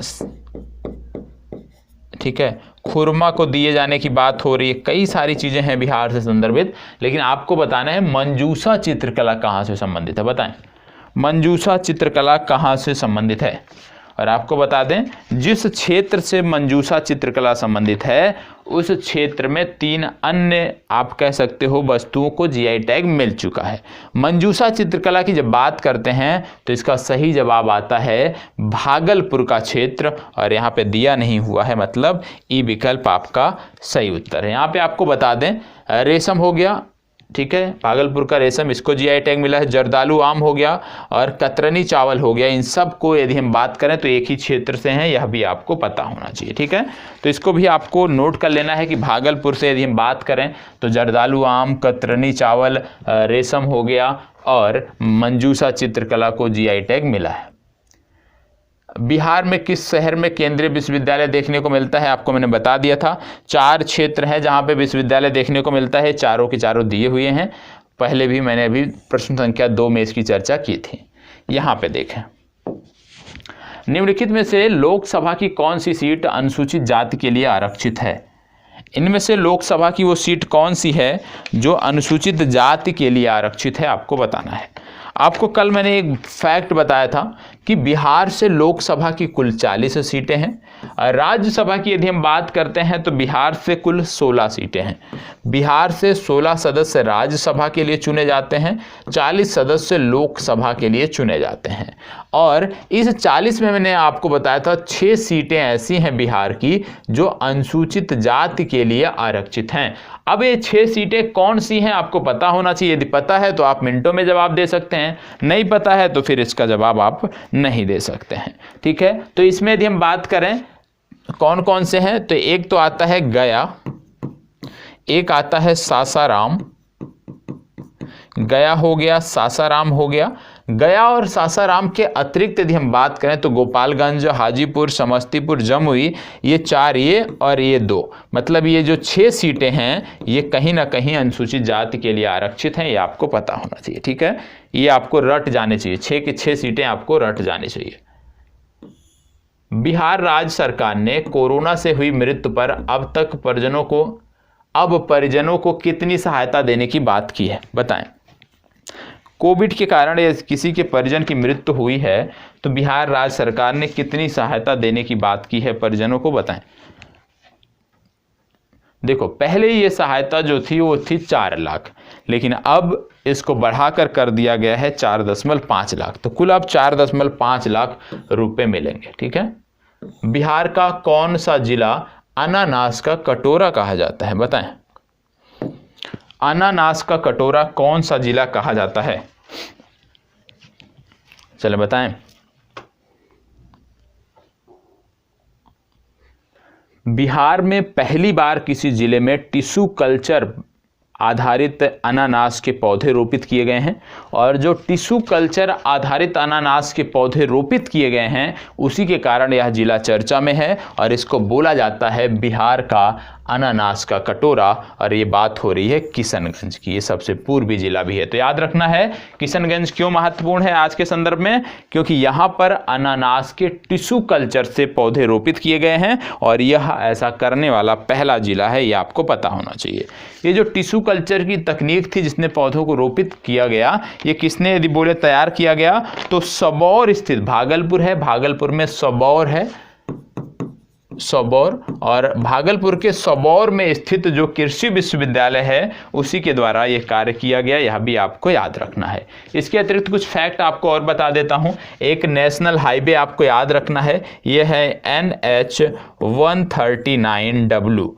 ठीक है, खुरमा को दिए जाने की बात हो रही है, कई सारी चीज़ें हैं बिहार से संदर्भित। लेकिन आपको बताना है मंजूषा चित्रकला कहाँ से संबंधित है, बताएं मंजूषा चित्रकला कहाँ से संबंधित है। और आपको बता दें जिस क्षेत्र से मंजूषा चित्रकला संबंधित है उस क्षेत्र में 3 अन्य आप कह सकते हो वस्तुओं को जीआई टैग मिल चुका है। मंजूषा चित्रकला की जब बात करते हैं तो इसका सही जवाब आता है भागलपुर का क्षेत्र, और यहाँ पे दिया नहीं हुआ है, मतलब ई विकल्प आपका सही उत्तर है। यहाँ पे आपको बता दें रेशम हो गया, ठीक है, भागलपुर का रेशम, इसको जीआई टैग मिला है। जर्दालू आम हो गया और कतरनी चावल हो गया। इन सब को यदि हम बात करें तो एक ही क्षेत्र से हैं, यह भी आपको पता होना चाहिए, ठीक है। तो इसको भी आपको नोट कर लेना है कि भागलपुर से यदि हम बात करें तो जर्दालू आम, कतरनी चावल, रेशम हो गया और मंजूषा चित्रकला को जीआई टैग मिला है। बिहार में किस शहर में केंद्रीय विश्वविद्यालय देखने को मिलता है, आपको मैंने बता दिया था। 4 क्षेत्र हैं जहां पे विश्वविद्यालय देखने को मिलता है, चारों के चारों दिए हुए हैं। पहले भी मैंने अभी प्रश्न संख्या 2 में इसकी चर्चा की थी। यहां पे देखें, निम्नलिखित में से लोकसभा की कौन सी सीट अनुसूचित जाति के लिए आरक्षित है। इनमें से लोकसभा की वो सीट कौन सी है जो अनुसूचित जाति के लिए आरक्षित है, आपको बताना है। आपको कल मैंने एक फैक्ट बताया था कि बिहार से लोकसभा की कुल 40 सीटें हैं। राज्यसभा की यदि हम बात करते हैं तो बिहार से कुल 16 सीटें हैं। बिहार से 16 सदस्य राज्यसभा के लिए चुने जाते हैं, 40 सदस्य लोकसभा के लिए चुने जाते हैं। और इस 40 में मैंने आपको बताया था 6 सीटें ऐसी हैं बिहार की जो अनुसूचित जाति के लिए आरक्षित हैं। अब ये 6 सीटें कौन सी हैं आपको पता होना चाहिए। यदि पता है तो आप मिनटों में जवाब दे सकते हैं, नहीं पता है तो फिर इसका जवाब आप नहीं दे सकते हैं, ठीक है। तो इसमें यदि हम बात करें कौन कौन से हैं तो एक तो आता है गया, एक आता है सासाराम, गया हो गया, सासाराम हो गया। गया और सासाराम के अतिरिक्त यदि हम बात करें तो गोपालगंज, हाजीपुर, समस्तीपुर, जमुई, ये 4 ये और ये 2, मतलब ये जो 6 सीटें हैं ये कहीं ना कहीं अनुसूचित जाति के लिए आरक्षित हैं, ये आपको पता होना चाहिए, ठीक है। ये आपको रट जाने चाहिए, 6 की 6 सीटें आपको रट जानी चाहिए। बिहार राज्य सरकार ने कोरोना से हुई मृत्यु पर अब तक परिजनों को कितनी सहायता देने की बात की है, बताएं। कोविड के कारण या किसी के परिजन की मृत्यु हुई है तो बिहार राज्य सरकार ने कितनी सहायता देने की बात की है परिजनों को, बताएं। देखो पहले ये सहायता जो थी वो थी 4 लाख, लेकिन अब इसको बढ़ाकर कर दिया गया है 4.5 लाख, तो कुल अब 4.5 लाख रुपए मिलेंगे, ठीक है। बिहार का कौन सा जिला अनानास का कटोरा कहा जाता है, बताएं। अनानास का कटोरा कौन सा जिला कहा जाता है, चलो बताएं। बिहार में पहली बार किसी जिले में टिश्यू कल्चर आधारित अनानास के पौधे रोपित किए गए हैं, और जो टिश्यू कल्चर आधारित अनानास के पौधे रोपित किए गए हैं उसी के कारण यह जिला चर्चा में है और इसको बोला जाता है बिहार का अनानास का कटोरा। और ये बात हो रही है किशनगंज की, ये सबसे पूर्वी जिला भी है। तो याद रखना है किशनगंज क्यों महत्वपूर्ण है आज के संदर्भ में, क्योंकि यहाँ पर अनानास के टिश्यू कल्चर से पौधे रोपित किए गए हैं और यह ऐसा करने वाला पहला जिला है, ये आपको पता होना चाहिए। ये जो टिश्यू कल्चर की तकनीक थी जिसने पौधों को रोपित किया गया, ये किसने यदि बोले तैयार किया गया तो सबौर स्थित, भागलपुर है, भागलपुर में सबौर है, सबौर, और भागलपुर के सबौर में स्थित जो कृषि विश्वविद्यालय है उसी के द्वारा यह कार्य किया गया, यह भी आपको याद रखना है। इसके अतिरिक्त कुछ फैक्ट आपको और बता देता हूं। एक नेशनल हाईवे आपको याद रखना है, यह है NH-139W।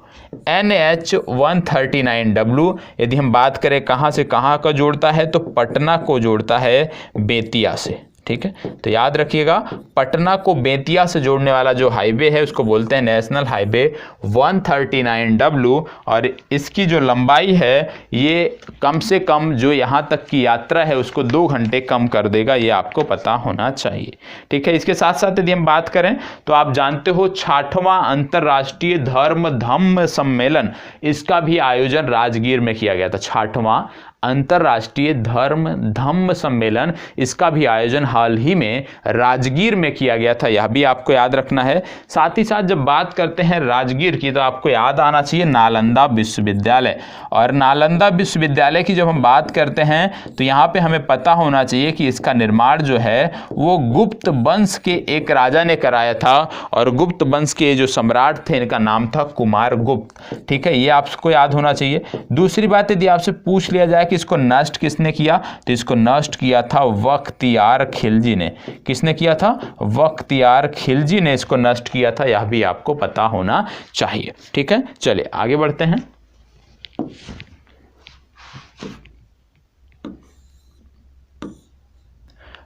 NH-139W यदि हम बात करें कहां से कहां का जोड़ता है तो पटना को जोड़ता है बेतिया से, ठीक है। तो याद रखिएगा पटना को बेतिया से जोड़ने वाला जो हाईवे है उसको बोलते हैं नेशनल हाईवे 139W, और इसकी जो लंबाई है ये कम से कम जो यहाँ तक की यात्रा है उसको 2 घंटे कम कर देगा, ये आपको पता होना चाहिए, ठीक है। इसके साथ साथ यदि हम बात करें तो आप जानते हो 6वां अंतर्राष्ट्रीय धम्म सम्मेलन, इसका भी आयोजन राजगीर में किया गया था। 6वां अंतर्राष्ट्रीय धम्म सम्मेलन, इसका भी आयोजन हाल ही में राजगीर में किया गया था, यह भी आपको याद रखना है। साथ ही साथ जब बात करते हैं राजगीर की तो आपको याद आना चाहिए नालंदा विश्वविद्यालय। और नालंदा विश्वविद्यालय की जब हम बात करते हैं तो यहाँ पे हमें पता होना चाहिए कि इसका निर्माण जो है वो गुप्त वंश के एक राजा ने कराया था, और गुप्त वंश के जो सम्राट थे इनका नाम था कुमार गुप्त। ठीक है, ये आपको याद होना चाहिए। दूसरी बात, यदि आपसे पूछ लिया जाए कि इसको नष्ट किसने किया, तो इसको नष्ट किया था बख्तियार खिलजी ने। किसने किया था? बख्तियार खिलजी ने इसको नष्ट किया था, यह भी आपको पता होना चाहिए। ठीक है, चलिए आगे बढ़ते हैं।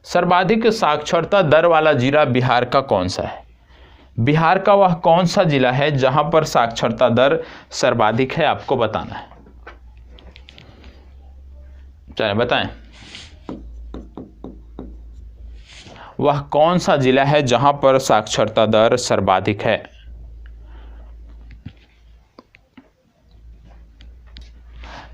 सर्वाधिक साक्षरता दर वाला जिला बिहार का कौन सा है? बिहार का वह कौन सा जिला है जहां पर साक्षरता दर सर्वाधिक है, आपको बताना है। चलिए बताएं, वह कौन सा जिला है जहां पर साक्षरता दर सर्वाधिक है?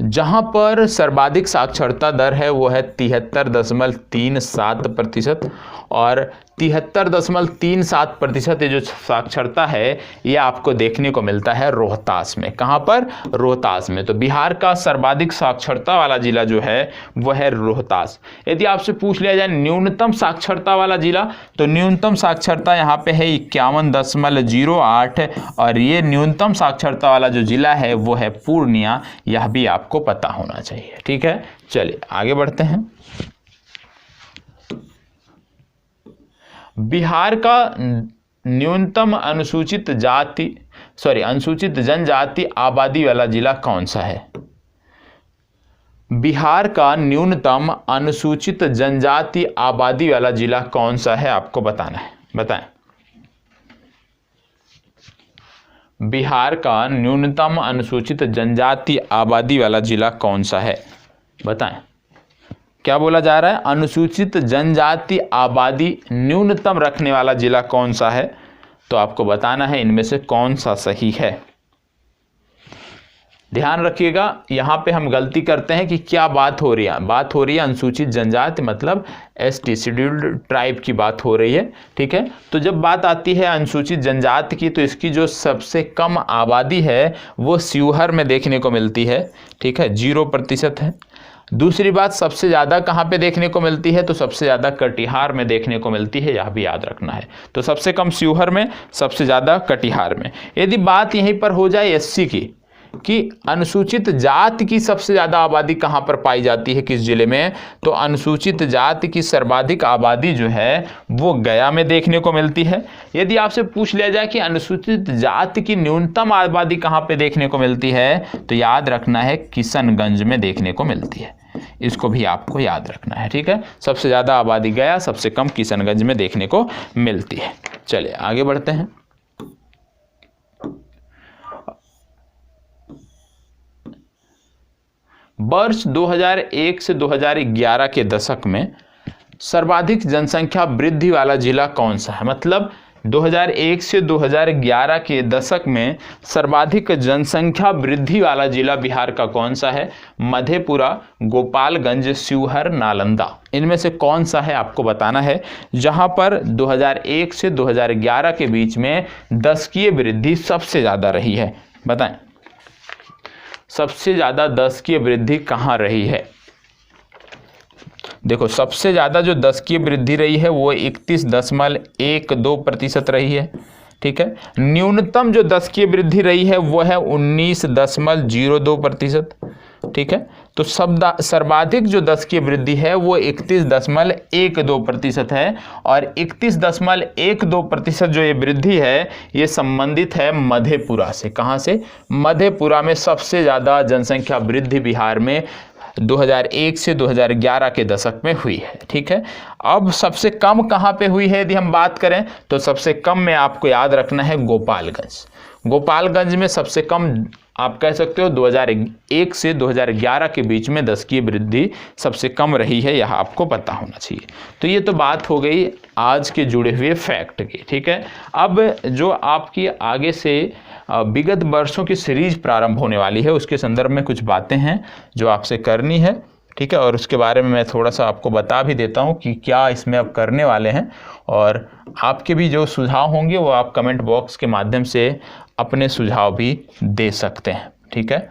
जहां पर सर्वाधिक साक्षरता दर है वो है 73.37%, और 73.37% ये जो साक्षरता है ये आपको देखने को मिलता है रोहतास में। कहां पर? रोहतास में। तो बिहार का सर्वाधिक साक्षरता वाला जिला जो है वह है रोहतास। यदि आपसे पूछ लिया जाए न्यूनतम साक्षरता वाला जिला, तो न्यूनतम साक्षरता यहाँ पे है 51.08, और ये न्यूनतम साक्षरता वाला जो जिला है वो है पूर्णिया, यह भी आपको पता होना चाहिए। ठीक है, चलिए आगे बढ़ते हैं। बिहार का न्यूनतम अनुसूचित जनजाति आबादी वाला जिला कौन सा है? बिहार का न्यूनतम अनुसूचित जनजाति आबादी वाला जिला कौन सा है, आपको बताना है। बताएं, बिहार का न्यूनतम अनुसूचित जनजाति आबादी वाला जिला कौन सा है? बताएं, क्या बोला जा रहा है? अनुसूचित जनजाति आबादी न्यूनतम रखने वाला जिला कौन सा है, तो आपको बताना है इनमें से कौन सा सही है। ध्यान रखिएगा, यहाँ पे हम गलती करते हैं कि क्या बात हो रही है। बात हो रही है अनुसूचित जनजाति, मतलब एसटी शेड्यूल्ड ट्राइब की बात हो रही है। ठीक है, तो जब बात आती है अनुसूचित जनजाति की, तो इसकी जो सबसे कम आबादी है वो शिवहर में देखने को मिलती है। ठीक है, 0% है। दूसरी बात, सबसे ज़्यादा कहाँ पे देखने को मिलती है, तो सबसे ज़्यादा कटिहार में देखने को मिलती है, यह भी याद रखना है। तो सबसे कम शिवहर में, सबसे ज़्यादा कटिहार में। यदि बात यहीं पर हो जाए एससी की, कि अनुसूचित जाति की सबसे ज़्यादा आबादी कहाँ पर पाई जाती है, किस जिले में, तो अनुसूचित जाति की सर्वाधिक आबादी जो है वो गया में देखने को मिलती है। यदि आपसे पूछ लिया जाए कि अनुसूचित जाति की न्यूनतम आबादी कहाँ पे देखने को मिलती है, तो याद रखना है किशनगंज में देखने को मिलती है। इसको भी आपको याद रखना है। ठीक है, सबसे ज़्यादा आबादी गया, सबसे कम किशनगंज में देखने को मिलती है। चलिए आगे बढ़ते हैं। वर्ष 2001 से 2011 के दशक में सर्वाधिक जनसंख्या वृद्धि वाला जिला कौन सा है? मतलब 2001 से 2011 के दशक में सर्वाधिक जनसंख्या वृद्धि वाला जिला बिहार का कौन सा है? मधेपुरा, गोपालगंज, शिवहर, नालंदा, इनमें से कौन सा है आपको बताना है, जहां पर 2001 से 2011 के बीच में दशकीय वृद्धि सबसे ज़्यादा रही है। बताएं, सबसे ज़्यादा दशकीय वृद्धि कहाँ रही है? देखो, सबसे ज़्यादा जो दशकीय वृद्धि रही है वो 31.12% रही है। ठीक है, न्यूनतम जो दशकीय वृद्धि रही है वो है 19.02%। ठीक है, तो सर्वाधिक जो दशकीय वृद्धि है वो 31.12% है, और 31.12% जो ये वृद्धि है ये संबंधित है मधेपुरा से। कहाँ से? मधेपुरा में सबसे ज़्यादा जनसंख्या वृद्धि बिहार में 2001 से 2011 के दशक में हुई है। ठीक है, अब सबसे कम कहाँ पे हुई है यदि हम बात करें, तो सबसे कम में आपको याद रखना है गोपालगंज। गोपालगंज में सबसे कम आप कह सकते हो 2001 से 2011 के बीच में 10 की वृद्धि सबसे कम रही है, यह आपको पता होना चाहिए। तो ये तो बात हो गई आज के जुड़े हुए फैक्ट की, ठीक है। अब जो आपकी आगे से विगत वर्षों की सीरीज प्रारंभ होने वाली है उसके संदर्भ में कुछ बातें हैं जो आपसे करनी है, ठीक है। और उसके बारे में मैं थोड़ा सा आपको बता भी देता हूँ कि क्या इसमें अब करने वाले हैं, और आपके भी जो सुझाव होंगे वो आप कमेंट बॉक्स के माध्यम से अपने सुझाव भी दे सकते हैं, ठीक है।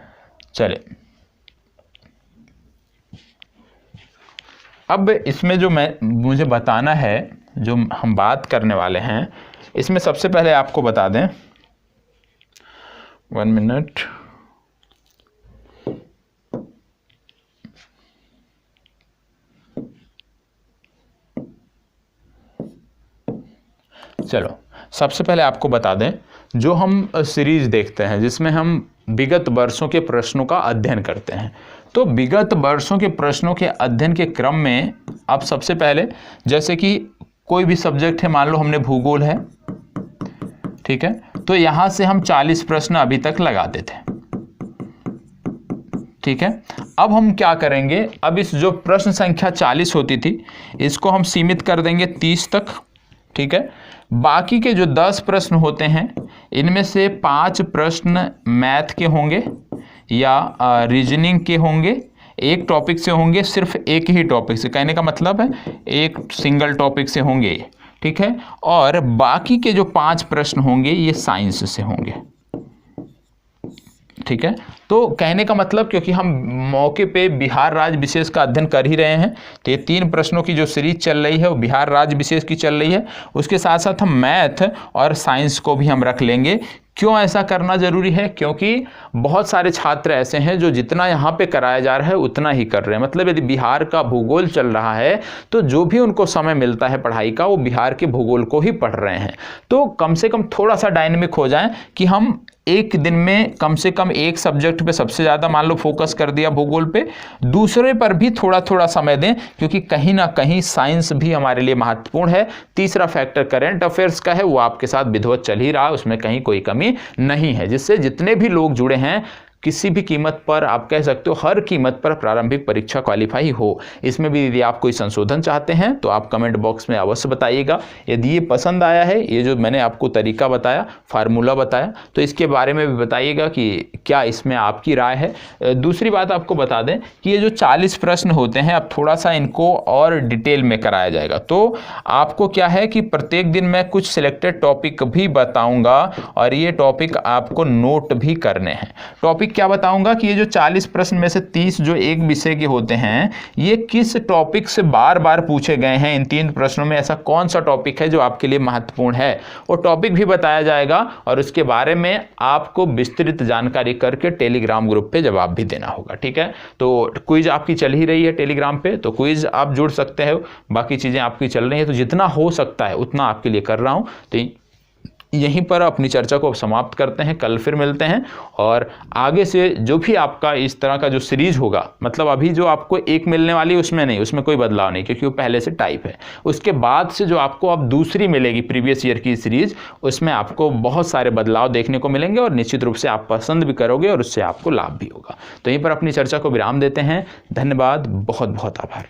चलिए, अब इसमें जो मुझे बताना है, जो हम बात करने वाले हैं, इसमें सबसे पहले आपको बता दें, 1 मिनट, चलो सबसे पहले आपको बता दें, जो हम सीरीज देखते हैं जिसमें हम विगत वर्षों के प्रश्नों का अध्ययन करते हैं, तो विगत वर्षों के प्रश्नों के अध्ययन के क्रम में आप सबसे पहले, जैसे कि कोई भी सब्जेक्ट है, मान लो हमने भूगोल है, ठीक है, तो यहां से हम 40 प्रश्न अभी तक लगाते थे, ठीक है। अब हम क्या करेंगे, अब इस जो प्रश्न संख्या 40 होती थी इसको हम सीमित कर देंगे 30 तक, ठीक है। बाकी के जो 10 प्रश्न होते हैं इनमें से 5 प्रश्न मैथ के होंगे या रीजनिंग के होंगे, एक टॉपिक से होंगे, सिर्फ एक ही टॉपिक से, कहने का मतलब है एक सिंगल टॉपिक से होंगे, ठीक है। और बाकी के जो 5 प्रश्न होंगे ये साइंस से होंगे, ठीक है। तो कहने का मतलब, क्योंकि हम मौके पे बिहार राज्य विशेष का अध्ययन कर ही रहे हैं, तो ये 3 प्रश्नों की जो सीरीज चल रही है वो बिहार राज्य विशेष की चल रही है, उसके साथ साथ हम मैथ और साइंस को भी हम रख लेंगे। क्यों ऐसा करना जरूरी है, क्योंकि बहुत सारे छात्र ऐसे हैं जो जितना यहाँ पे कराया जा रहा है उतना ही कर रहे हैं। मतलब यदि बिहार का भूगोल चल रहा है तो जो भी उनको समय मिलता है पढ़ाई का वो बिहार के भूगोल को ही पढ़ रहे हैं। तो कम से कम थोड़ा सा डायनेमिक हो जाए कि हम एक दिन में कम से कम एक सब्जेक्ट पे सबसे ज़्यादा मान लो फोकस कर दिया भूगोल पे, दूसरे पर भी थोड़ा थोड़ा समय दें, क्योंकि कहीं ना कहीं साइंस भी हमारे लिए महत्वपूर्ण है। तीसरा फैक्टर करंट अफेयर्स का है, वो आपके साथ विधिवत चल ही रहा है, उसमें कहीं कोई कमी नहीं है, जिससे जितने भी लोग जुड़े हैं किसी भी कीमत पर, आप कह सकते हो हर कीमत पर प्रारंभिक परीक्षा क्वालिफाई हो। इसमें भी यदि आप कोई संशोधन चाहते हैं तो आप कमेंट बॉक्स में अवश्य बताइएगा। यदि ये पसंद आया है, ये जो मैंने आपको तरीका बताया, फार्मूला बताया, तो इसके बारे में भी बताइएगा कि क्या इसमें आपकी राय है। दूसरी बात आपको बता दें कि ये जो 40 प्रश्न होते हैं, अब थोड़ा सा इनको और डिटेल में कराया जाएगा। तो आपको क्या है कि प्रत्येक दिन मैं कुछ सिलेक्टेड टॉपिक भी बताऊँगा और ये टॉपिक आपको नोट भी करने हैं। टॉपिक क्या बताऊंगा कि ये जो 40 प्रश्न में से 30 जो एक विषय के होते हैं, ये किस टॉपिक से बार बार पूछे गए हैं। इन 3 प्रश्नों में ऐसा कौन सा टॉपिक है जो आपके लिए महत्वपूर्ण है, वो टॉपिक भी बताया जाएगा और उसके बारे में आपको विस्तृत जानकारी करके टेलीग्राम ग्रुप पे जवाब भी देना होगा, ठीक है। तो क्विज आपकी चल ही रही है टेलीग्राम पे, तो क्विज आप जुड़ सकते हो, बाकी चीज़ें आपकी चल रही हैं, तो जितना हो सकता है उतना आपके लिए कर रहा हूँ। तो यहीं पर अपनी चर्चा को समाप्त करते हैं, कल फिर मिलते हैं। और आगे से जो भी आपका इस तरह का जो सीरीज होगा, मतलब अभी जो आपको एक मिलने वाली है उसमें नहीं, उसमें कोई बदलाव नहीं, क्योंकि वो पहले से टाइप है। उसके बाद से जो आपको अब दूसरी मिलेगी प्रीवियस ईयर की सीरीज, उसमें आपको बहुत सारे बदलाव देखने को मिलेंगे और निश्चित रूप से आप पसंद भी करोगे और उससे आपको लाभ भी होगा। तो यहीं पर अपनी चर्चा को विराम देते हैं। धन्यवाद, बहुत बहुत आभार।